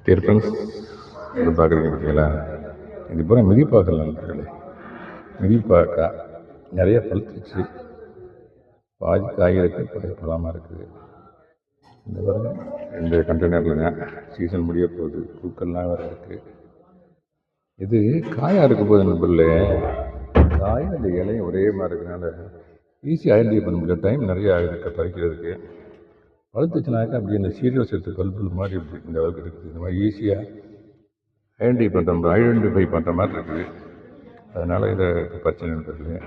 Dear friends, இது பார்க்குறீங்க பார்த்தீங்களா? இது பூரா மிதிப்பாக்கள் நண்பர்களே. மிதிப்பாக்கா நிறைய பழுத்துச்சு, பாதி காய் இருக்குது, பாதி பழமாக இருக்குது. இந்த பாருங்க, இந்த கண்டெய்னரில் சீசன் முடிய போகுது, பூக்கள்லாம் வேறு இருக்குது. இது காயாக இருக்க போகுது நண்பர்களே. காயும் அந்த இலையும் ஒரே மாதிரி இருக்கிறதுனால ஈஸியாக ஐடென்டிஃபை பண்ண முடியல. டைம் நிறைய ஆகுது பறிக்கிறதுக்கு. பழுத்துச்சுனாக்கா அப்படி இந்த சீரியல்ஸ் எடுத்து பல்பு மாதிரி இப்படி இந்த அளவுக்கு இருக்குது. இந்த மாதிரி ஈஸியாக ஐடென்டிஃபை பண்ணுற மாதிரி இருக்குது. அதனால் இதை பச்சை நண்பர்களே,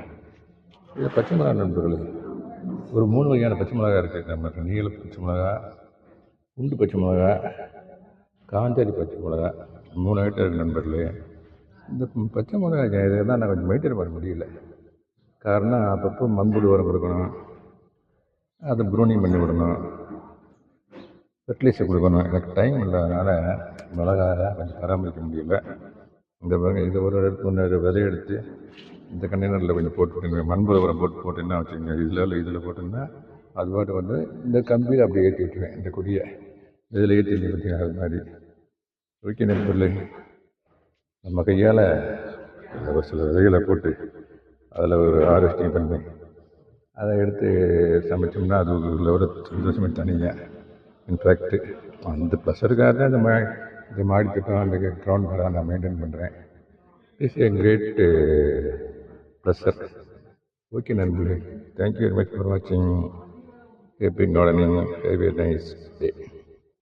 இதை பச்சை மிளகா நண்பர்களே, ஒரு 3 வகையான பச்சை மிளகா இருக்குது. நம்ம நீல பச்சை மிளகா, குண்டு பச்சை மிளகா, காஞ்சரி பச்சை மிளகா, 3 ஐட்டம் இருக்குது நண்பர்களே. இந்த பச்சை மிளகா இதை தான் நான் கொஞ்சம் மெயின்டைன் பண்ண முடியல. காரணம், அப்பப்போ மண்புழு உரம் கொடுக்கணும், அதை ப்ரூனிங் பண்ணி விடணும், ஃபெர்டிலைசர் கொடுக்கணும். எனக்கு டைம் இல்லாதனால மிளகாய் கொஞ்சம் பராமரிக்க முடியல. இந்த பாருங்க, இதை ஒரு விதை எடுத்து இந்த கண்டெய்னரில் கொஞ்சம் போட்டு மண்புழு உரம் போட்டுன்னா வச்சுக்கோங்க. இதில் போட்டோம்னா அது பாட்டு இந்த கம்பியில் அப்படியே ஏற்றி விட்டுருவேன். இந்த கொடியை இதில் ஏற்றி பார்த்தீங்கன்னா அது மாதிரி ஓகே நண்பர்களே. நம்ம கையால் ஒரு சில விதைகளை போட்டு அதில் ஒரு ஹார்வெஸ்டிங் பண்ணி அதை எடுத்து சமைச்சோம்னா அது ஒரு சந்தோஷமே தனிங்க. இன்ஃபேக்ட்டு அந்த ப்ளஸருக்காக தான் இந்த மாடி திட்டம், அந்த கிரவுண்ட் மேலே நான் மெயின்டைன் பண்ணுறேன். It's a great pleasure. Okay நண்பர்களே, தேங்க்யூ வெரி மச் ஃபார் வாட்சிங். Happy gardening. Have a nice day.